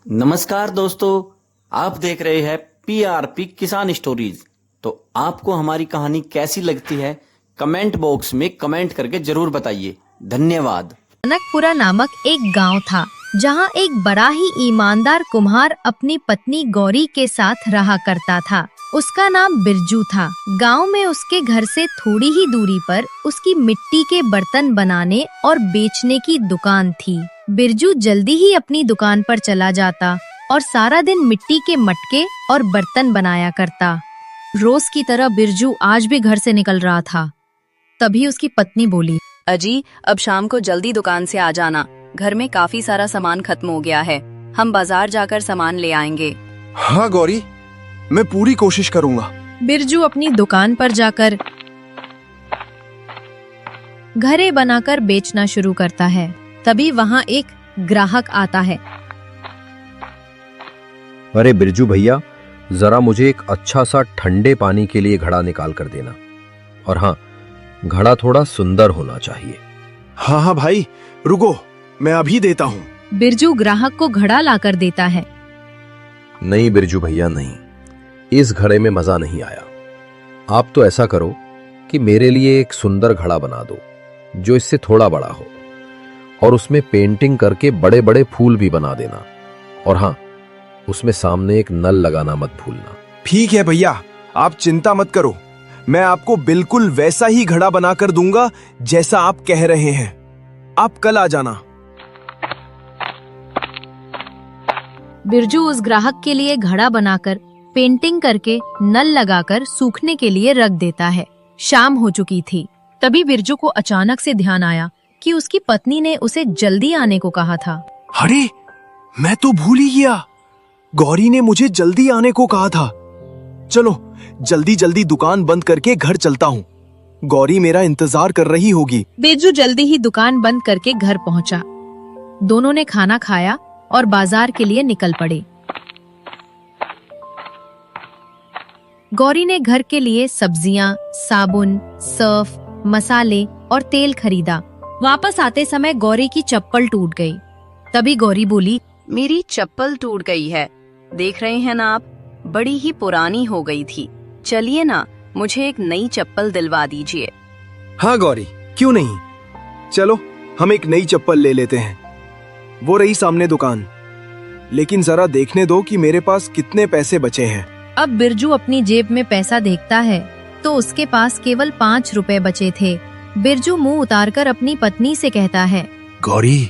नमस्कार दोस्तों, आप देख रहे हैं पीआरपी किसान स्टोरीज। तो आपको हमारी कहानी कैसी लगती है कमेंट बॉक्स में कमेंट करके जरूर बताइए। धन्यवाद। जनकपुरा नामक एक गांव था जहां एक बड़ा ही ईमानदार कुम्हार अपनी पत्नी गौरी के साथ रहा करता था। उसका नाम बिरजू था। गांव में उसके घर से थोड़ी ही दूरी पर उसकी मिट्टी के बर्तन बनाने और बेचने की दुकान थी। बिरजू जल्दी ही अपनी दुकान पर चला जाता और सारा दिन मिट्टी के मटके और बर्तन बनाया करता। रोज की तरह बिरजू आज भी घर से निकल रहा था। तभी उसकी पत्नी बोली, अजी, अब शाम को जल्दी दुकान से आ जाना। घर में काफी सारा सामान खत्म हो गया है। हम बाजार जाकर सामान ले आएंगे। हाँ गौरी, मैं पूरी कोशिश करूँगा। बिरजू अपनी दुकान पर जाकर घरे बनाकर बेचना शुरू करता है। तभी वहाँ एक ग्राहक आता है। अरे बिरजू भैया, जरा मुझे एक अच्छा सा ठंडे पानी के लिए घड़ा निकाल कर देना। और हाँ, घड़ा थोड़ा सुंदर होना चाहिए। हाँ हाँ भाई, रुको, मैं अभी देता हूँ। बिरजू ग्राहक को घड़ा लाकर देता है। नहीं बिरजू भैया नहीं, इस घड़े में मजा नहीं आया। आप तो ऐसा करो कि मेरे लिए एक सुंदर घड़ा बना दो जो इससे थोड़ा बड़ा हो, और उसमें पेंटिंग करके बड़े बड़े फूल भी बना देना। और हाँ, उसमें सामने एक नल लगाना मत भूलना। ठीक है भैया, आप चिंता मत करो। मैं आपको बिल्कुल वैसा ही घड़ा बना कर दूंगा जैसा आप कह रहे हैं। आप कल आ जाना। बिरजू उस ग्राहक के लिए घड़ा बनाकर पेंटिंग करके नल लगाकर सूखने के लिए रख देता है। शाम हो चुकी थी। तभी बिरजू को अचानक से ध्यान आया कि उसकी पत्नी ने उसे जल्दी आने को कहा था। अरे, मैं तो भूल ही गया। गौरी ने मुझे जल्दी आने को कहा था। चलो जल्दी जल्दी दुकान बंद करके घर चलता हूँ। गौरी मेरा इंतजार कर रही होगी। बिरजू जल्दी ही दुकान बंद करके घर पहुंचा। दोनों ने खाना खाया और बाजार के लिए निकल पड़े। गौरी ने घर के लिए सब्जियां, साबुन, सर्फ, मसाले और तेल खरीदा। वापस आते समय गौरी की चप्पल टूट गई। तभी गौरी बोली, मेरी चप्पल टूट गई है। देख रहे हैं ना आप, बड़ी ही पुरानी हो गई थी। चलिए ना, मुझे एक नई चप्पल दिलवा दीजिए। हाँ गौरी, क्यों नहीं। चलो हम एक नई चप्पल ले लेते हैं। वो रही सामने दुकान। लेकिन जरा देखने दो कि मेरे पास कितने पैसे बचे हैं। अब बिरजू अपनी जेब में पैसा देखता है तो उसके पास केवल 5 रुपए बचे थे। बिरजू मुंह उतारकर अपनी पत्नी से कहता है, गौरी,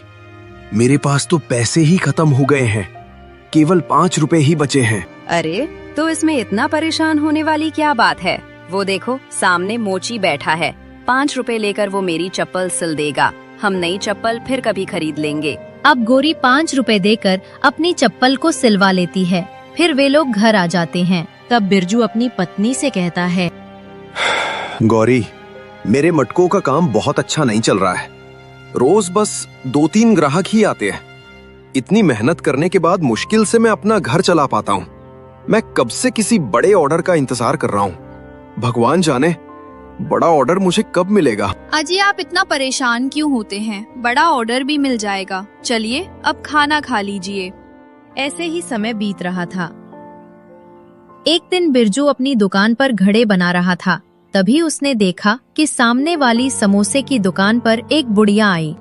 मेरे पास तो पैसे ही खत्म हो गए हैं। केवल 5 रुपए ही बचे हैं। अरे, तो इसमें इतना परेशान होने वाली क्या बात है। वो देखो, सामने मोची बैठा है। 5 रुपए लेकर वो मेरी चप्पल सिल देगा। हम नई चप्पल फिर कभी खरीद लेंगे। अब गौरी 5 रुपए देकर अपनी चप्पल को सिलवा लेती है। फिर वे लोग घर आ जाते हैं। तब बिरजू अपनी पत्नी से कहता है, गौरी, मेरे मटकों का काम बहुत अच्छा नहीं चल रहा है। रोज बस 2-3 ग्राहक ही आते हैं। इतनी मेहनत करने के बाद मुश्किल से मैं अपना घर चला पाता हूँ। मैं कब से किसी बड़े ऑर्डर का इंतजार कर रहा हूँ। भगवान जाने बड़ा ऑर्डर मुझे कब मिलेगा। अजी, आप इतना परेशान क्यों होते हैं? बड़ा ऑर्डर भी मिल जाएगा। चलिए अब खाना खा लीजिए। ऐसे ही समय बीत रहा था। एक दिन बिरजू अपनी दुकान पर घड़े बना रहा था। तभी उसने देखा कि सामने वाली समोसे की दुकान पर एक बुढ़िया आई।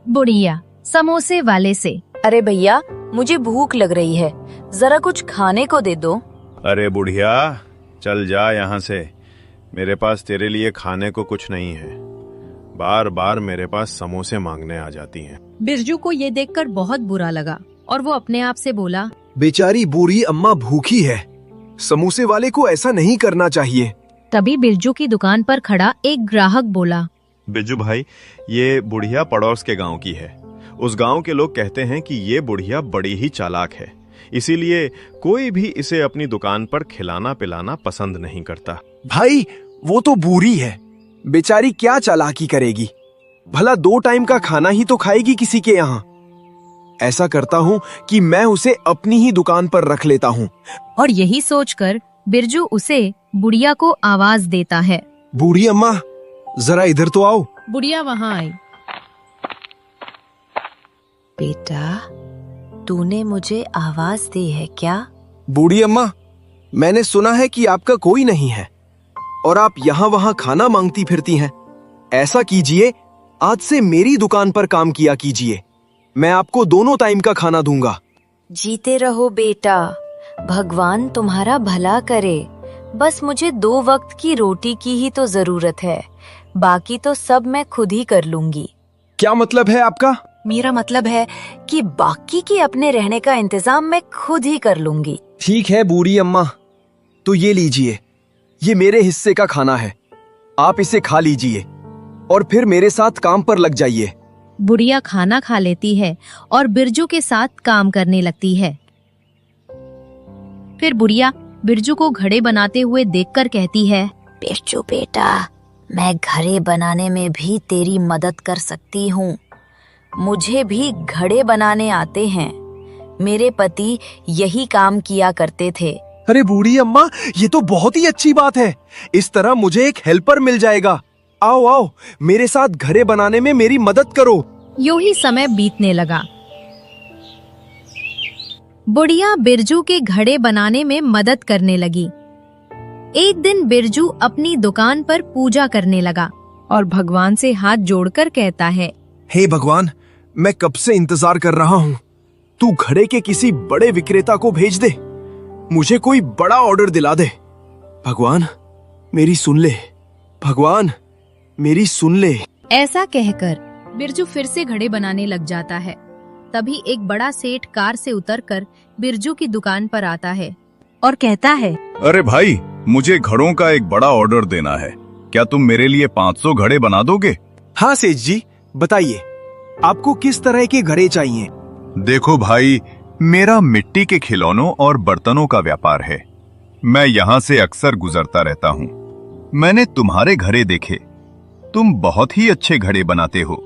बुढ़िया समोसे वाले से, अरे भैया, मुझे भूख लग रही है, जरा कुछ खाने को दे दो। अरे बुढ़िया, चल जा यहाँ से। मेरे पास तेरे लिए खाने को कुछ नहीं है। बार बार मेरे पास समोसे मांगने आ जाती हैं। बिरजू को ये देखकर बहुत बुरा लगा और वो अपने आप से बोला, बेचारी बूढ़ी अम्मा भूखी है। समोसे वाले को ऐसा नहीं करना चाहिए। तभी बिरजू की दुकान पर खड़ा एक ग्राहक बोला, बिज्जू भाई, ये बुढ़िया पड़ोस के गांव की है। उस गांव के लोग कहते हैं कि ये बुढ़िया बड़ी ही चालाक है, इसीलिए कोई भी इसे अपनी दुकान पर खिलाना पिलाना पसंद नहीं करता। भाई, वो तो बूढ़ी है, बेचारी क्या चालाकी करेगी। भला 2 टाइम का खाना ही तो खाएगी किसी के यहाँ। ऐसा करता हूँ कि मैं उसे अपनी ही दुकान पर रख लेता हूँ। और यही सोचकर बिरजू उसे बुढ़िया को आवाज देता है, बूढ़ी अम्मा, जरा इधर तो आओ। बुढ़िया वहाँ आई। बेटा, तूने मुझे आवाज दी है क्या? बूढ़ी अम्मा, मैंने सुना है कि आपका कोई नहीं है और आप यहाँ वहाँ खाना मांगती फिरती हैं। ऐसा कीजिए, आज से मेरी दुकान पर काम किया कीजिए। मैं आपको दोनों टाइम का खाना दूंगा। जीते रहो बेटा, भगवान तुम्हारा भला करे। बस मुझे 2 वक्त की रोटी की ही तो जरूरत है, बाकी तो सब मैं खुद ही कर लूंगी। क्या मतलब है आपका? मेरा मतलब है कि बाकी के अपने रहने का इंतजाम मैं खुद ही कर लूंगी। ठीक है बूढ़ी अम्मा, तो ये लीजिए, ये मेरे हिस्से का खाना है। आप इसे खा लीजिए और फिर मेरे साथ काम पर लग जाइए। बुढ़िया खाना खा लेती है और बिरजू के साथ काम करने लगती है। फिर बुढ़िया बिरजू को घड़े बनाते हुए देखकर कहती है, बिरजू बेटा, मैं घड़े बनाने में भी तेरी मदद कर सकती हूँ। मुझे भी घड़े बनाने आते हैं। मेरे पति यही काम किया करते थे। अरे बूढ़ी अम्मा, ये तो बहुत ही अच्छी बात है। इस तरह मुझे एक हेल्पर मिल जाएगा। आओ आओ, मेरे साथ घड़े बनाने में मेरी मदद करो। यूं ही समय बीतने लगा। बुढ़िया बिरजू के घड़े बनाने में मदद करने लगी। एक दिन बिरजू अपनी दुकान पर पूजा करने लगा और भगवान से हाथ जोड़कर कहता है, हे भगवान, मैं कब से इंतजार कर रहा हूँ। तू घड़े के किसी बड़े विक्रेता को भेज दे, मुझे कोई बड़ा ऑर्डर दिला दे। भगवान मेरी सुन ले, भगवान मेरी सुन ले। ऐसा कहकर बिरजू फिर से घड़े बनाने लग जाता है। तभी एक बड़ा सेठ कार से उतरकर बिरजू की दुकान पर आता है और कहता है, अरे भाई, मुझे घड़ों का एक बड़ा ऑर्डर देना है। क्या तुम मेरे लिए 500 घड़े बना दोगे? हाँ सेठ जी, बताइए आपको किस तरह के घड़े चाहिए? देखो भाई, मेरा मिट्टी के खिलौनों और बर्तनों का व्यापार है। मैं यहाँ से अक्सर गुजरता रहता हूँ। मैंने तुम्हारे घड़े देखे, तुम बहुत ही अच्छे घड़े बनाते हो।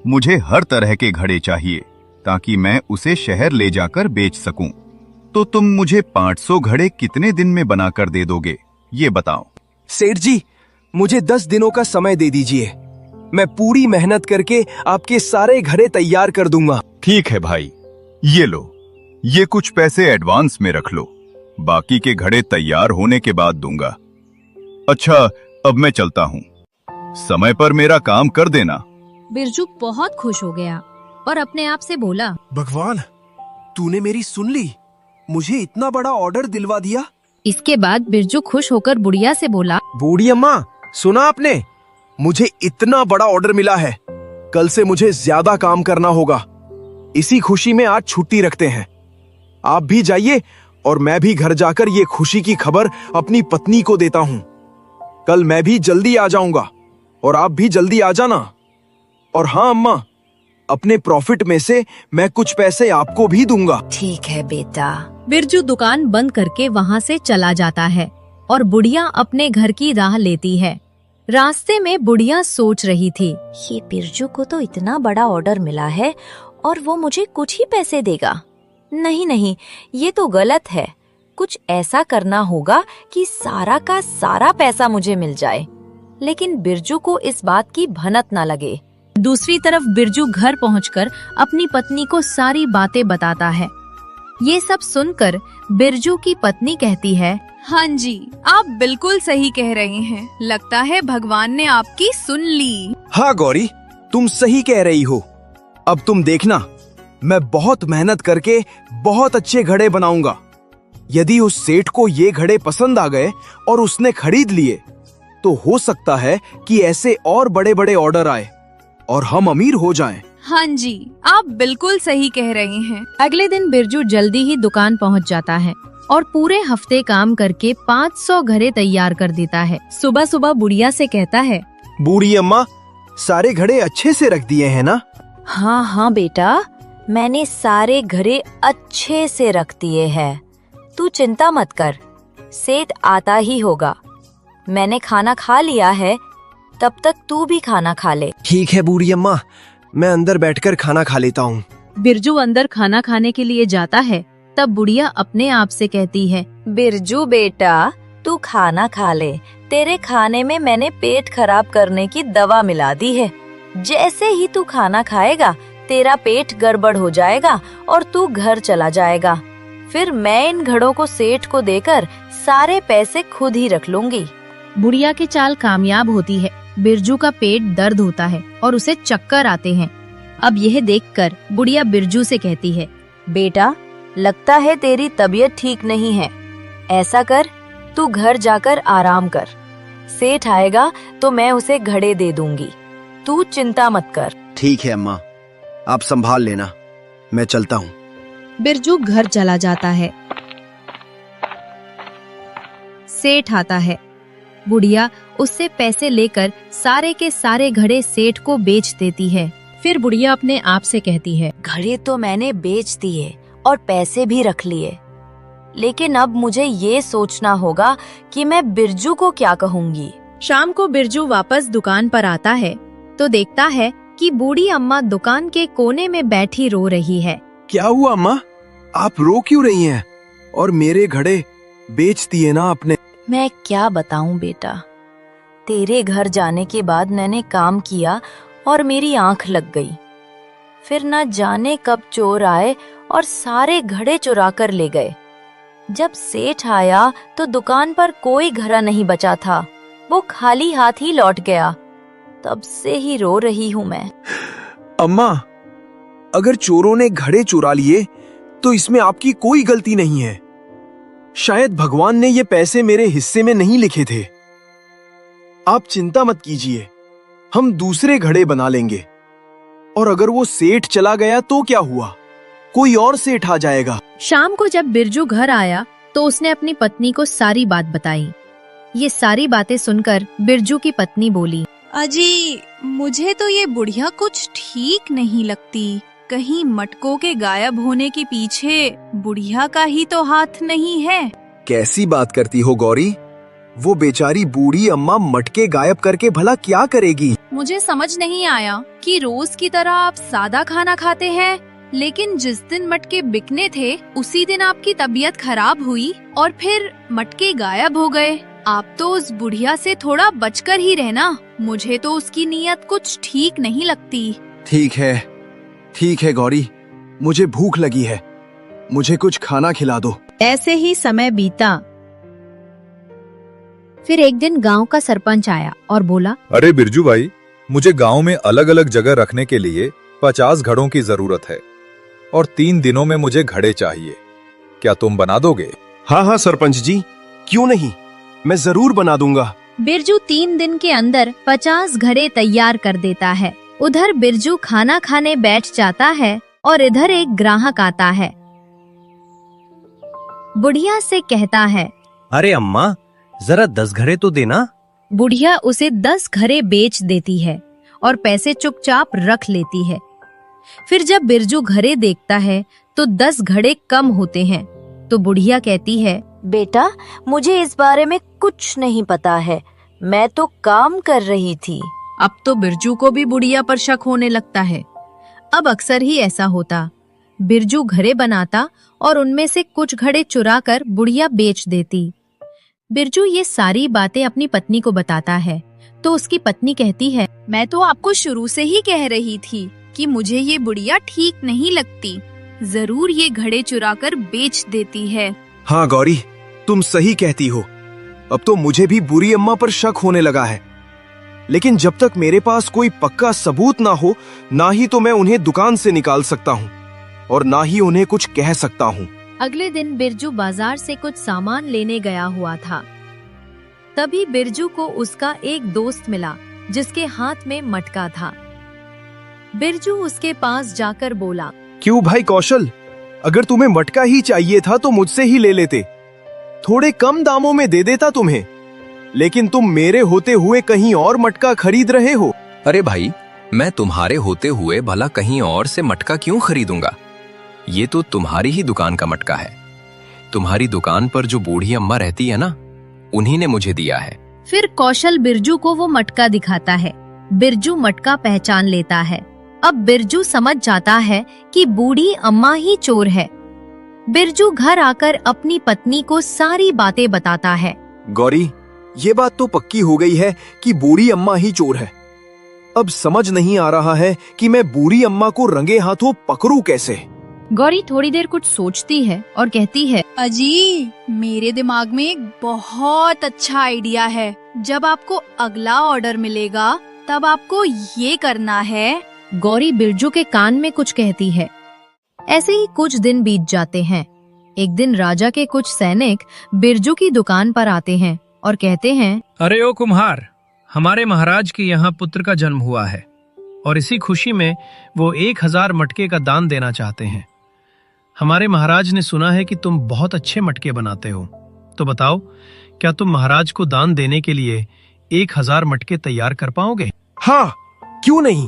मुझे हर तरह के घड़े चाहिए ताकि मैं उसे शहर ले जाकर बेच सकूं। तो तुम मुझे 500 घड़े कितने दिन में बनाकर दे दोगे, ये बताओ। सेठ जी, मुझे 10 दिनों का समय दे दीजिए। मैं पूरी मेहनत करके आपके सारे घड़े तैयार कर दूंगा। ठीक है भाई, ये लो, ये कुछ पैसे एडवांस में रख लो। बाकी के घड़े तैयार होने के बाद दूंगा। अच्छा, अब मैं चलता हूँ। समय पर मेरा काम कर देना। बिरजू बहुत खुश हो गया और अपने आप से बोला, भगवान, तूने मेरी सुन ली, मुझे इतना बड़ा ऑर्डर दिलवा दिया। इसके बाद बिरजू खुश होकर बुढ़िया से बोला, बूढ़ी अम्मा, सुना आपने? मुझे इतना बड़ा ऑर्डर मिला है। कल से मुझे ज्यादा काम करना होगा। इसी खुशी में आज छुट्टी रखते हैं। आप भी जाइए और मैं भी घर जाकर ये खुशी की खबर अपनी पत्नी को देता हूँ। कल मैं भी जल्दी आ जाऊंगा और आप भी जल्दी आ जाना। और हाँ अम्मा, अपने प्रॉफिट में से मैं कुछ पैसे आपको भी दूंगा। ठीक है बेटा। बिरजू दुकान बंद करके वहाँ से चला जाता है और बुढ़िया अपने घर की राह लेती है। रास्ते में बुढ़िया सोच रही थी, ये बिरजू को तो इतना बड़ा ऑर्डर मिला है और वो मुझे कुछ ही पैसे देगा। नहीं नहीं, ये तो गलत है। कुछ ऐसा करना होगा कि सारा का सारा पैसा मुझे मिल जाए, लेकिन बिरजू को इस बात की भनक न लगे। दूसरी तरफ बिरजू घर पहुंचकर अपनी पत्नी को सारी बातें बताता है। ये सब सुनकर बिरजू की पत्नी कहती है, हाँ जी, आप बिल्कुल सही कह रहे हैं। लगता है भगवान ने आपकी सुन ली। हाँ गौरी, तुम सही कह रही हो। अब तुम देखना, मैं बहुत मेहनत करके बहुत अच्छे घड़े बनाऊंगा। यदि उस सेठ को ये घड़े पसंद आ गए और उसने खरीद लिए, तो हो सकता है कि ऐसे और बड़े बड़े ऑर्डर आए और हम अमीर हो जाएं। हाँ जी, आप बिल्कुल सही कह रहे हैं। अगले दिन बिरजू जल्दी ही दुकान पहुंच जाता है और पूरे हफ्ते काम करके 500 घड़े तैयार कर देता है। सुबह सुबह बुढ़िया से कहता है, बूढ़ी अम्मा, सारे घड़े अच्छे से रख दिए हैं ना? हाँ हाँ बेटा, मैंने सारे घड़े अच्छे से रख दिए हैं। तू चिंता मत कर, सेठ आता ही होगा। मैंने खाना खा लिया है, तब तक तू भी खाना खा ले। ठीक है बूढ़ी अम्मा, मैं अंदर बैठकर खाना खा लेता हूँ। बिरजू अंदर खाना खाने के लिए जाता है। तब बुढ़िया अपने आप से कहती है, बिरजू बेटा, तू खाना खा ले। तेरे खाने में मैंने पेट खराब करने की दवा मिला दी है। जैसे ही तू खाना खाएगा, तेरा पेट गड़बड़ हो जाएगा और तू घर चला जाएगा। फिर मैं इन घड़ों को सेठ को देकर सारे पैसे खुद ही रख लूंगी। बुढ़िया की चाल कामयाब होती है। बिरजू का पेट दर्द होता है और उसे चक्कर आते हैं। अब यह देखकर बुढ़िया बिरजू से कहती है, बेटा, लगता है तेरी तबीयत ठीक नहीं है। ऐसा कर, तू घर जाकर आराम कर। सेठ आएगा तो मैं उसे घड़े दे दूंगी। तू चिंता मत कर। ठीक है अम्मा, आप संभाल लेना, मैं चलता हूँ। बिरजू घर चला जाता है। सेठ आता है। बुढ़िया उससे पैसे लेकर सारे के सारे घड़े सेठ को बेच देती है। फिर बुढ़िया अपने आप से कहती है, घड़े तो मैंने बेच दिए और पैसे भी रख लिए, लेकिन अब मुझे ये सोचना होगा कि मैं बिरजू को क्या कहूँगी। शाम को बिरजू वापस दुकान पर आता है तो देखता है कि बूढ़ी अम्मा दुकान के कोने में बैठी रो रही है। क्या हुआ अम्मा, आप रो क्यों रही हैं? और मेरे घड़े बेच दिए ना आपने? मैं क्या बताऊं बेटा, तेरे घर जाने के बाद मैंने काम किया और मेरी आंख लग गई। फिर न जाने कब चोर आए और सारे घड़े चुरा कर ले गए। जब सेठ आया तो दुकान पर कोई घड़ा नहीं बचा था, वो खाली हाथ ही लौट गया। तब से ही रो रही हूँ मैं। अम्मा, अगर चोरों ने घड़े चुरा लिए तो इसमें आपकी कोई गलती नहीं है। शायद भगवान ने ये पैसे मेरे हिस्से में नहीं लिखे थे। आप चिंता मत कीजिए, हम दूसरे घड़े बना लेंगे। और अगर वो सेठ चला गया तो क्या हुआ, कोई और सेठ आ जाएगा। शाम को जब बिरजू घर आया तो उसने अपनी पत्नी को सारी बात बताई। ये सारी बातें सुनकर बिरजू की पत्नी बोली, अजी, मुझे तो ये बुढ़िया कुछ ठीक नहीं लगती। कहीं मटकों के गायब होने के पीछे बुढ़िया का ही तो हाथ नहीं है। कैसी बात करती हो गौरी, वो बेचारी बूढ़ी अम्मा मटके गायब करके भला क्या करेगी? मुझे समझ नहीं आया कि रोज की तरह आप सादा खाना खाते हैं, लेकिन जिस दिन मटके बिकने थे उसी दिन आपकी तबीयत खराब हुई और फिर मटके गायब हो गए। आप तो उस बुढ़िया से थोड़ा बचकर ही रहना। मुझे तो उसकी नीयत कुछ ठीक नहीं लगती। ठीक है गौरी, मुझे भूख लगी है, मुझे कुछ खाना खिला दो। ऐसे ही समय बीता। फिर एक दिन गांव का सरपंच आया और बोला, अरे बिरजू भाई, मुझे गांव में अलग अलग जगह रखने के लिए 50 घड़ों की जरूरत है और 3 दिनों में मुझे घड़े चाहिए। क्या तुम बना दोगे? हाँ सरपंच जी, क्यों नहीं, मैं जरूर बना दूंगा। बिरजू 3 दिन के अंदर 50 घड़े तैयार कर देता है। उधर बिरजू खाना खाने बैठ जाता है और इधर एक ग्राहक आता है। बुढ़िया से कहता है, अरे अम्मा, जरा 10 घड़े तो देना। बुढ़िया उसे 10 घड़े बेच देती है और पैसे चुपचाप रख लेती है। फिर जब बिरजू घड़े देखता है तो 10 घड़े कम होते हैं तो बुढ़िया कहती है, बेटा, मुझे इस बारे में कुछ नहीं पता है, मैं तो काम कर रही थी। अब तो बिरजू को भी बुढ़िया पर शक होने लगता है। अब अक्सर ही ऐसा होता, बिरजू घड़े बनाता और उनमें से कुछ घड़े चुरा कर बुढ़िया बेच देती। बिरजू ये सारी बातें अपनी पत्नी को बताता है तो उसकी पत्नी कहती है, मैं तो आपको शुरू से ही कह रही थी कि मुझे ये बुढ़िया ठीक नहीं लगती। जरूर ये घड़े चुरा कर बेच देती है। हाँ गौरी, तुम सही कहती हो। अब तो मुझे भी बुरी अम्मा पर शक होने लगा है, लेकिन जब तक मेरे पास कोई पक्का सबूत ना हो, ना ही तो मैं उन्हें दुकान से निकाल सकता हूँ और ना ही उन्हें कुछ कह सकता हूँ। अगले दिन बिरजू बाजार से कुछ सामान लेने गया हुआ था। तभी बिरजू को उसका एक दोस्त मिला जिसके हाथ में मटका था। बिरजू उसके पास जाकर बोला, क्यों भाई कौशल, अगर तुम्हें मटका ही चाहिए था तो मुझसे ही ले लेते, थोड़े कम दामों में दे देता तुम्हें, लेकिन तुम मेरे होते हुए कहीं और मटका खरीद रहे हो। अरे भाई, मैं तुम्हारे होते हुए भला कहीं और से मटका क्यों खरीदूंगा? ये तो तुम्हारी ही दुकान का मटका है। तुम्हारी दुकान पर जो बूढ़ी अम्मा रहती है ना, उन्हीं ने मुझे दिया है। फिर कौशल बिरजू को वो मटका दिखाता है। बिरजू मटका पहचान लेता है। अब बिरजू समझ जाता है कि बूढ़ी अम्मा ही चोर है। बिरजू घर आकर अपनी पत्नी को सारी बातें बताता है। गौरी, ये बात तो पक्की हो गई है कि बूढ़ी अम्मा ही चोर है। अब समझ नहीं आ रहा है कि मैं बूढ़ी अम्मा को रंगे हाथों पकड़ूं कैसे। गौरी थोड़ी देर कुछ सोचती है और कहती है, अजी, मेरे दिमाग में एक बहुत अच्छा आइडिया है। जब आपको अगला ऑर्डर मिलेगा तब आपको ये करना है। गौरी बिरजू के कान में कुछ कहती है। ऐसे ही कुछ दिन बीत जाते हैं। एक दिन राजा के कुछ सैनिक बिरजू की दुकान पर आते हैं और कहते हैं, अरे ओ कुम्हार, हमारे महाराज के यहाँ पुत्र का जन्म हुआ है और इसी खुशी में वो 1000 मटके का दान देना चाहते हैं। हमारे महाराज ने सुना है कि तुम बहुत अच्छे मटके बनाते हो, तो बताओ क्या तुम महाराज को दान देने के लिए 1000 मटके तैयार कर पाओगे? हाँ, क्यों नहीं,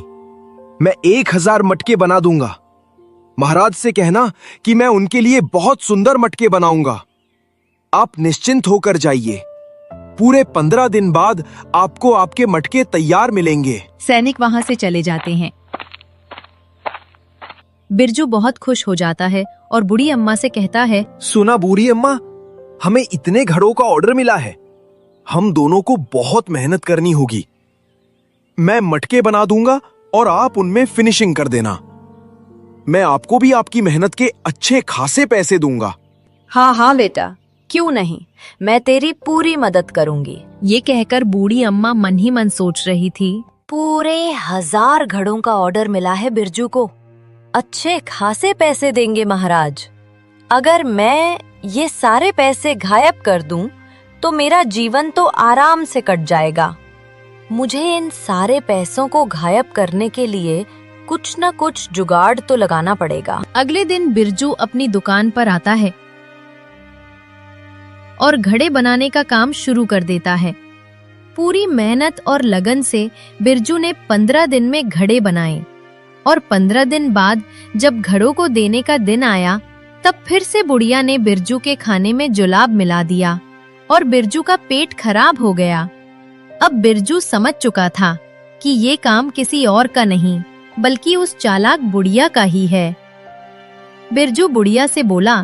मैं 1000 मटके बना दूंगा। महाराज से कहना कि मैं उनके लिए बहुत सुंदर मटके बनाऊंगा। आप निश्चिंत होकर जाइए, पूरे 15 दिन बाद आपको आपके मटके तैयार मिलेंगे। सैनिक वहाँ से चले जाते हैं। बिरजू बहुत खुश हो जाता है और बूढ़ी अम्मा से कहता है, सुना बूढ़ी अम्मा, हमें इतने घड़ों का ऑर्डर मिला है। हम दोनों को बहुत मेहनत करनी होगी। मैं मटके बना दूंगा और आप उनमें फिनिशिंग कर देना। मैं आपको भी आपकी मेहनत के अच्छे खासे पैसे दूंगा। हाँ हाँ बेटा, क्यों नहीं, मैं तेरी पूरी मदद करूंगी। ये कहकर बूढ़ी अम्मा मन ही मन सोच रही थी, पूरे 1000 घड़ों का ऑर्डर मिला है बिरजू को। अच्छे खासे पैसे देंगे महाराज। अगर मैं ये सारे पैसे गायब कर दूं, तो मेरा जीवन तो आराम से कट जाएगा। मुझे इन सारे पैसों को गायब करने के लिए कुछ न कुछ जुगाड़ तो लगाना पड़ेगा। अगले दिन बिरजू अपनी दुकान पर आता है और घड़े बनाने का काम शुरू कर देता है। पूरी मेहनत और लगन से बिरजू ने 15 दिन में घड़े बनाए और 15 दिन बाद जब घड़ों को देने का दिन आया, तब फिर से बुढ़िया ने बिरजू के खाने में जुलाब मिला दिया और बिरजू का पेट खराब हो गया। अब बिरजू समझ चुका था कि ये काम किसी और का नहीं, बल्कि उस चालाक बुढ़िया का ही है। बिरजू बुढ़िया से बोला,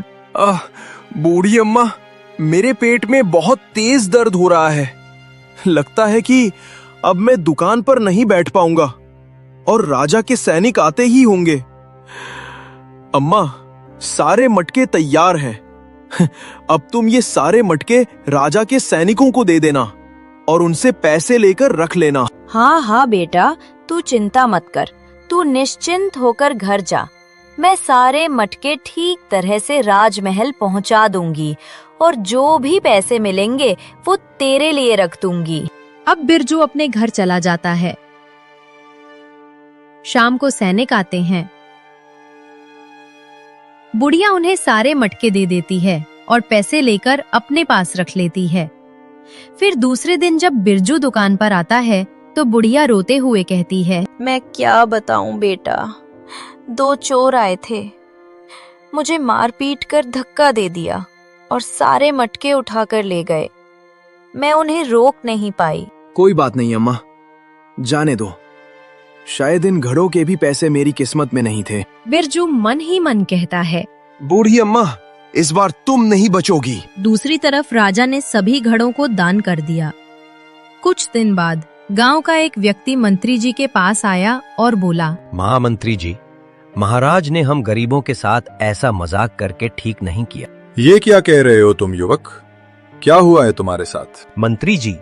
बूढ़ी अम्मा, मेरे पेट में बहुत तेज दर्द हो रहा है। लगता है कि अब मैं दुकान पर नहीं बैठ पाऊंगा और राजा के सैनिक आते ही होंगे। अम्मा, सारे मटके तैयार हैं। अब तुम ये सारे मटके राजा के सैनिकों को दे देना और उनसे पैसे लेकर रख लेना। हाँ हाँ बेटा, तू चिंता मत कर, तू निश्चिंत होकर घर जा। मैं सारे मटके ठीक तरह से राजमहल पहुंचा दूंगी और जो भी पैसे मिलेंगे वो तेरे लिए रख दूंगी। अब बिरजू अपने घर चला जाता है। शाम को सैनिक आते हैं। बुढ़िया उन्हें सारे मटके दे देती है और पैसे लेकर अपने पास रख लेती है। फिर दूसरे दिन जब बिरजू दुकान पर आता है, तो बुढ़िया रोते हुए कहती है, मैं क्या बताऊं बेटा, 2 चोर आए थे, मुझे मार पीट कर धक्का दे दिया और सारे मटके उठाकर ले गए। मैं उन्हें रोक नहीं पाई। कोई बात नहीं अम्मा, जाने दो। शायद इन घड़ों के भी पैसे मेरी किस्मत में नहीं थे। बिरजू मन ही मन कहता है, बूढ़ी अम्मा, इस बार तुम नहीं बचोगी। दूसरी तरफ राजा ने सभी घड़ों को दान कर दिया। कुछ दिन बाद गांव का एक व्यक्ति मंत्री जी के पास आया और बोला, महामंत्री जी, महाराज ने हम गरीबों के साथ ऐसा मजाक करके ठीक नहीं किया। ये क्या कह रहे हो तुम युवक? क्या हुआ है तुम्हारे साथ? मंत्री जी,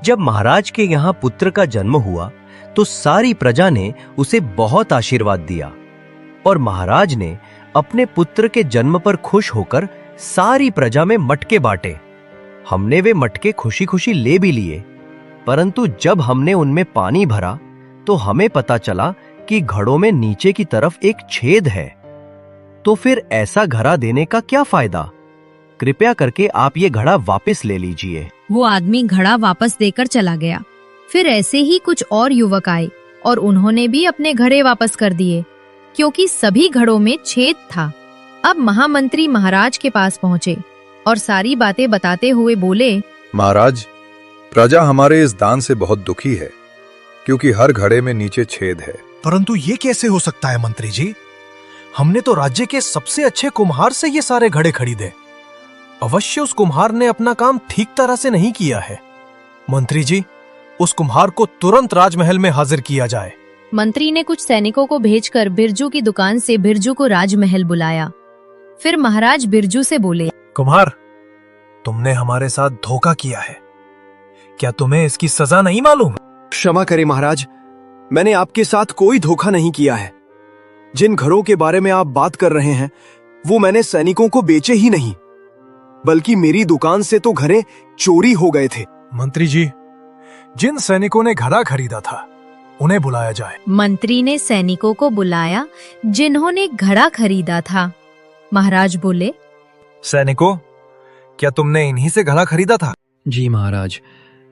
जब महाराज के यहाँ पुत्र का जन्म हुआ तो सारी प्रजा ने उसे बहुत आशीर्वाद दिया और महाराज ने अपने पुत्र के जन्म पर खुश होकर सारी प्रजा में मटके बांटे। हमने वे मटके खुशी खुशी ले भी लिए, परंतु जब हमने उनमें पानी भरा तो हमें पता चला कि घड़ों में नीचे की तरफ एक छेद है। तो फिर ऐसा घड़ा देने का क्या फायदा? कृपया करके आप ये घड़ा वापस ले लीजिए। वो आदमी घड़ा वापस देकर चला गया। फिर ऐसे ही कुछ और युवक आए और उन्होंने भी अपने घड़े वापस कर दिए, क्योंकि सभी घड़ों में छेद था। अब महामंत्री महाराज के पास पहुँचे और सारी बातें बताते हुए बोले, महाराज, प्रजा हमारे इस दान से बहुत दुखी है, क्योंकि हर घड़े में नीचे छेद है। परंतु ये कैसे हो सकता है मंत्री जी? हमने तो राज्य के सबसे अच्छे कुम्हार से ये सारे घड़े खरीदे। अवश्य उस कुम्हार ने अपना काम ठीक तरह से नहीं किया है। मंत्री जी, उस कुम्हार को तुरंत राजमहल में हाजिर किया जाए। मंत्री ने कुछ सैनिकों को भेजकर बिरजू की दुकान से बिरजू को राजमहल बुलाया। फिर महाराज बिरजू से बोले, कुम्हार, तुमने हमारे साथ धोखा किया है। क्या तुम्हें इसकी सजा नहीं मालूम? क्षमा करें महाराज, मैंने आपके साथ कोई धोखा नहीं किया है। जिन घरों के बारे में आप बात कर रहे हैं वो मैंने सैनिकों को बेचे ही नहीं, बल्कि मेरी दुकान से तो घरे चोरी हो गए थे। मंत्री जी, जिन सैनिकों ने घड़ा खरीदा था उन्हें बुलाया जाए। मंत्री ने सैनिकों को बुलाया जिन्होंने घड़ा खरीदा था। महाराज बोले, सैनिकों, क्या तुमने इन्हीं से घड़ा खरीदा था? जी महाराज,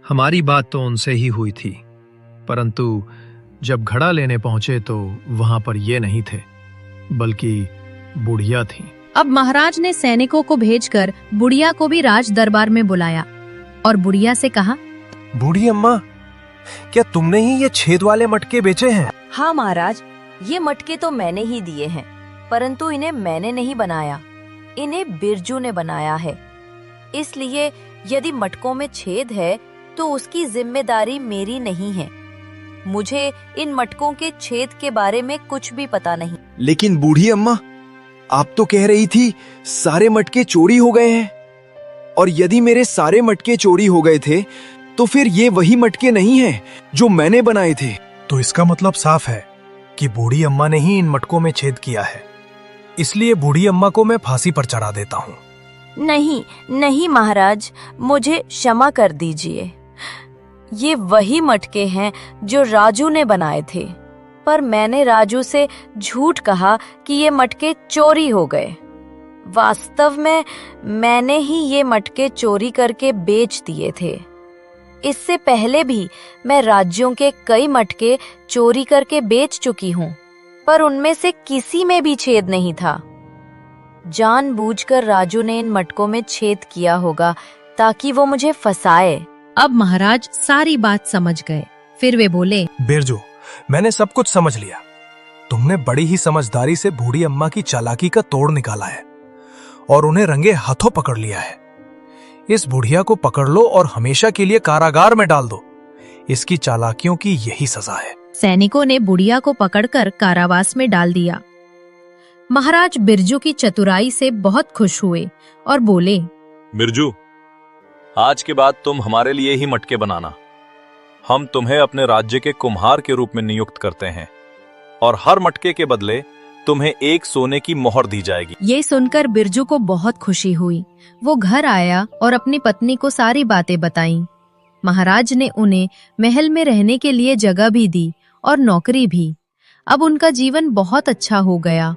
हमारी बात तो उनसे ही हुई थी, परंतु जब घड़ा लेने पहुंचे तो वहां पर ये नहीं थे, बल्कि बुढ़िया थी। अब महाराज ने सैनिकों को भेजकर बुढ़िया को भी राज दरबार में बुलाया और बुढ़िया से कहा, बूढ़ी अम्मा, क्या तुमने ही ये छेद वाले मटके बेचे हैं? हाँ महाराज, ये मटके तो मैंने ही दिए हैं, परंतु इन्हें मैंने नहीं बनाया, इन्हें बिरजू ने बनाया है। इसलिए यदि मटकों में छेद है तो उसकी जिम्मेदारी मेरी नहीं है। मुझे इन मटकों के छेद के बारे में कुछ भी पता नहीं। लेकिन बूढ़ी अम्मा, आप तो कह रही थी सारे मटके चोरी हो गए हैं, और यदि मेरे सारे मटके चोरी हो गए थे तो फिर ये वही मटके नहीं हैं जो मैंने बनाए थे। तो इसका मतलब साफ है कि बूढ़ी अम्मा ने ही इन मटकों में छेद किया है। इसलिए बूढ़ी अम्मा को मैं फांसी पर चढ़ा देता हूँ। नहीं नहीं महाराज, मुझे क्षमा कर दीजिए। ये वही मटके हैं जो राजू ने बनाए थे, पर मैंने राजू से झूठ कहा कि ये मटके चोरी हो गए। वास्तव में मैंने ही ये मटके चोरी करके बेच दिए थे। इससे पहले भी मैं राज्यों के कई मटके चोरी करके बेच चुकी हूँ, पर उनमें से किसी में भी छेद नहीं था। जानबूझकर राजू ने इन मटकों में छेद किया होगा ताकि वो मुझे फंसाए। अब महाराज सारी बात समझ गए। फिर वे बोले, बिरजू, मैंने सब कुछ समझ लिया। तुमने बड़ी ही समझदारी से बूढ़ी अम्मा की चालाकी का तोड़ निकाला है और उन्हें रंगे हाथों पकड़ लिया है। इस बुढ़िया को पकड़ लो और हमेशा के लिए कारागार में डाल दो। इसकी चालाकियों की यही सजा है। सैनिकों ने बुढ़िया को पकड़कर कारावास में डाल दिया। महाराज बिरजू की चतुराई से बहुत खुश हुए और बोले, बिरजू, आज के बाद तुम हमारे लिए ही मटके बनाना। हम तुम्हें अपने राज्य के कुम्हार के रूप में नियुक्त करते हैं और हर मटके के बदले तुम्हें एक सोने की मोहर दी जाएगी। ये सुनकर बिरजू को बहुत खुशी हुई। वो घर आया और अपनी पत्नी को सारी बातें बताईं। महाराज ने उन्हें महल में रहने के लिए जगह भी दी और नौकरी भी। अब उनका जीवन बहुत अच्छा हो गया।